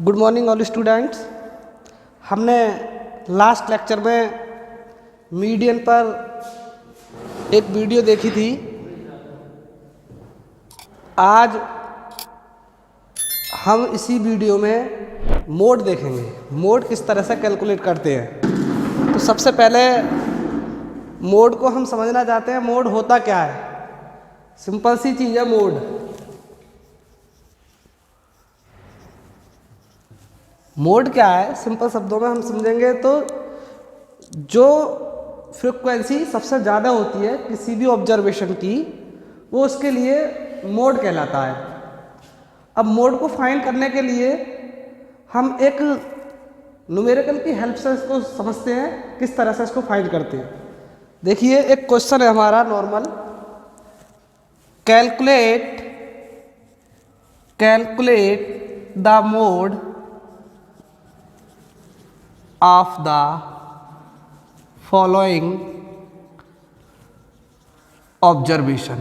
Good morning all students. हमने last lecture में median पर एक वीडियो देखी थी। आज हम इसी वीडियो में मोड देखेंगे, मोड किस तरह से कैलकुलेट करते हैं। तो सबसे पहले मोड को हम समझना चाहते हैं। मोड होता क्या है? सिंपल सी चीज़ है मोड। मोड क्या है? सिंपल शब्दों में हम समझेंगे तो जो फ्रीक्वेंसी सबसे ज़्यादा होती है किसी भी ऑब्जर्वेशन की, वो उसके लिए मोड कहलाता है। अब मोड को फाइंड करने के लिए हम एक न्यूमेरिकल की हेल्प से इसको समझते हैं, किस तरह से इसको फाइंड करते हैं। देखिए, एक क्वेश्चन है हमारा normal, calculate the mode of the following observation।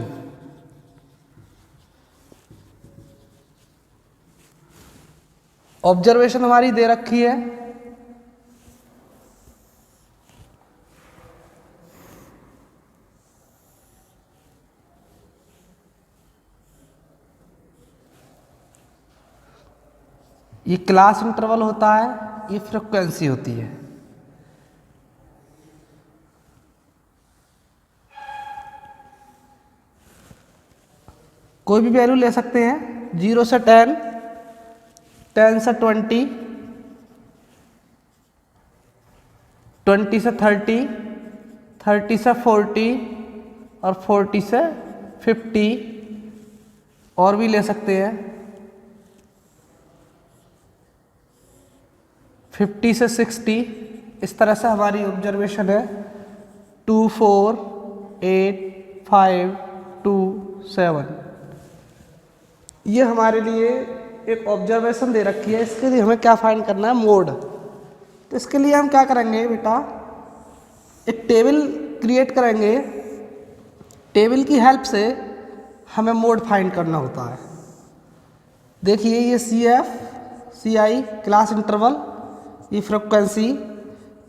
Observation हमारी दे रखी है। ये क्लास इंटरवल होता है, ये फ्रीक्वेंसी होती है। कोई भी वैल्यू ले सकते हैं, 0 से 10, 10 से 20, 20 से 30, 30 से 40 और 40 से 50 और भी ले सकते हैं, 50 से 60। इस तरह से हमारी ऑब्जर्वेशन है 2, 4, 8, 5, 2, 7। ये हमारे लिए एक ऑब्जर्वेशन दे रखी है। इसके लिए हमें क्या फाइंड करना है? मोड। तो इसके लिए हम क्या करेंगे बेटा, एक टेबल क्रिएट करेंगे। टेबल की हेल्प से हमें मोड फाइंड करना होता है। देखिए, ये CF CI क्लास इंटरवल, ये फ्रीक्वेंसी,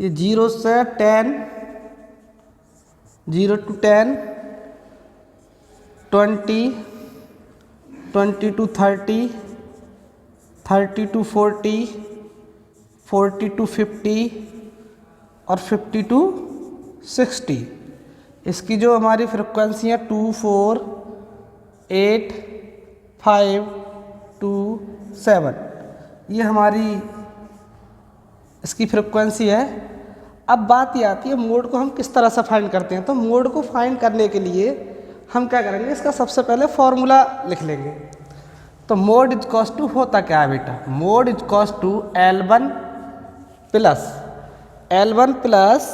ये 0 से 10, 0 to 10, 20, 20 to 30, 30 to 40, 40 to 50 और 50 to 60। इसकी जो हमारी फ्रीक्वेंसी है 2, 4, 8, 5, 2, 7, ये हमारी इसकी फ्रीक्वेंसी है। अब बात ये आती है मोड को हम किस तरह से फाइंड करते हैं। तो मोड को फाइंड करने के लिए हम क्या करेंगे, इसका सबसे पहले फॉर्मूला लिख लेंगे। तो मोड इज टू होता क्या है बेटा? Mode is to L1 plus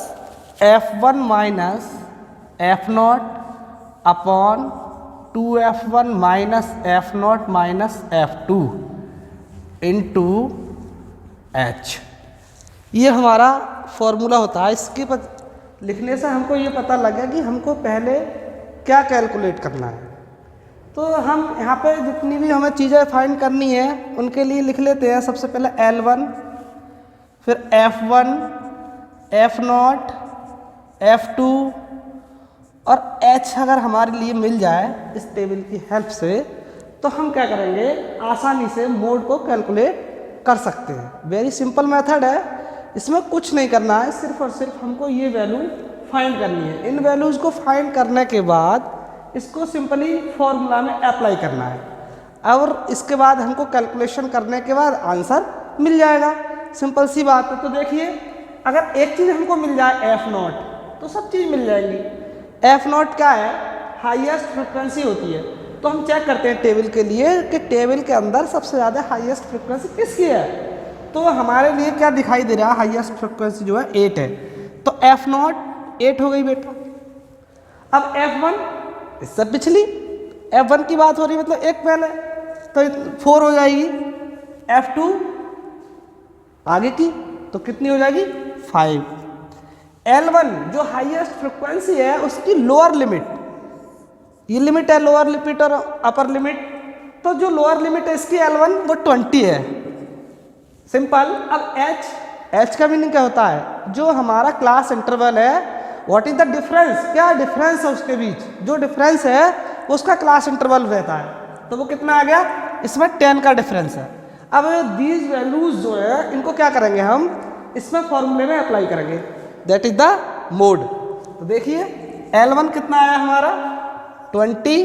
F1 minus F0 upon 2F1 minus F0 minus F2 into H। ये हमारा फॉर्मूला होता है। इसके लिखने से हमको ये पता लगा कि हमको पहले क्या कैलकुलेट करना है। तो हम यहाँ पे जितनी भी हमें चीज़ें फाइंड करनी है उनके लिए लिख लेते हैं। सबसे पहले L1, फिर F1, F0, F2 और H अगर हमारे लिए मिल जाए इस टेबल की हेल्प से, तो हम क्या करेंगे, आसानी से मोड को कैलकुलेट कर सकते हैं। वेरी सिंपल मेथड है, इसमें कुछ नहीं करना है, सिर्फ और सिर्फ हमको ये वैल्यू फाइंड करनी है। इन वैल्यूज़ को फाइंड करने के बाद इसको सिंपली फॉर्मूला में अप्लाई करना है और इसके बाद हमको कैलकुलेशन करने के बाद आंसर मिल जाएगा। सिंपल सी बात है। तो देखिए, अगर एक चीज़ हमको मिल जाए F0, तो सब चीज़ मिल जाएगी। F0 क्या है? हाईएस्ट फ्रिक्वेंसी होती है। तो हम चेक करते हैं टेबल के लिए कि टेबल के अंदर सबसे ज़्यादा हाईएस्ट फ्रिक्वेंसी किसकी है। तो हमारे लिए क्या दिखाई दे रहा है? हाईएस्ट फ्रिक्वेंसी जो है 8 है। तो F0 8 हो गई बेटा। अब F1 इससे पिछली F1 की बात हो रही है, मतलब एक पहले, तो 4 हो जाएगी। F2 आगे की, तो कितनी हो जाएगी? 5। L1 जो हाईएस्ट फ्रिक्वेंसी है उसकी लोअर लिमिट, ये लिमिट है लोअर लिमिट और अपर लिमिट। तो जो लोअर लिमिट है इसकी L1 वो 20 है। सिंपल। अब एच का मीनिंग क्या होता है, जो हमारा क्लास इंटरवल है, व्हाट इज द डिफरेंस, क्या डिफरेंस है उसके बीच, जो डिफरेंस है उसका क्लास इंटरवल रहता है। तो वो कितना आ गया, इसमें 10 का डिफरेंस है। अब दीज वैल्यूज जो है इनको क्या करेंगे हम, इसमें फॉर्मूले में अप्लाई करेंगे, दैट इज द मोड। तो देखिए L1 कितना आया हमारा 20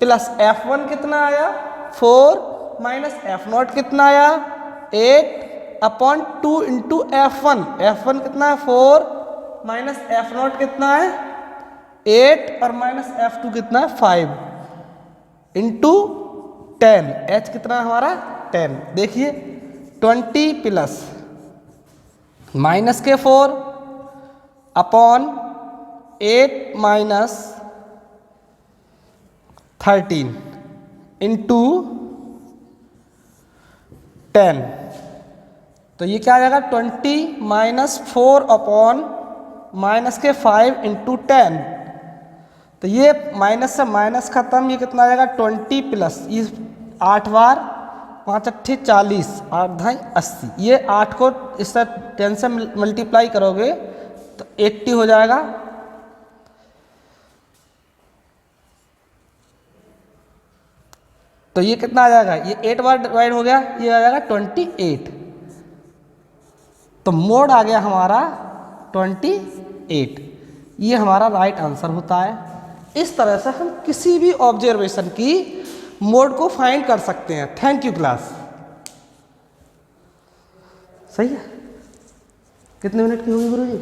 प्लस F1 कितना आया 4 माइनस F0 कितना आया 8 अपॉन 2 इंटू F1 कितना है 4 माइनस F0 कितना है 8 और माइनस F2 कितना है 5 इंटू 10। H कितना है हमारा 10। देखिए 20 प्लस माइनस के 4 अपॉन 8 माइनस 13 इंटू 10। तो ये क्या आ जाएगा 20 माइनस 4 अपॉन माइनस के 5 इंटू 10। तो ये माइनस से माइनस खत्म, ये कितना आ जाएगा 20 प्लस ये 8 बार 5 अट्ठे 40 8 ढाई 80। ये 8 को इससे 10 से मल्टीप्लाई करोगे तो 80 हो जाएगा। तो ये कितना आ जाएगा, ये 8 बार डिवाइड हो गया, ये आ जाएगा 28। तो मोड आ गया हमारा 28। ये हमारा राइट आंसर होता है। इस तरह से हम किसी भी ऑब्जर्वेशन की मोड को फाइंड कर सकते हैं। Thank you class. सही है, कितने मिनट की होगी गुरुजी?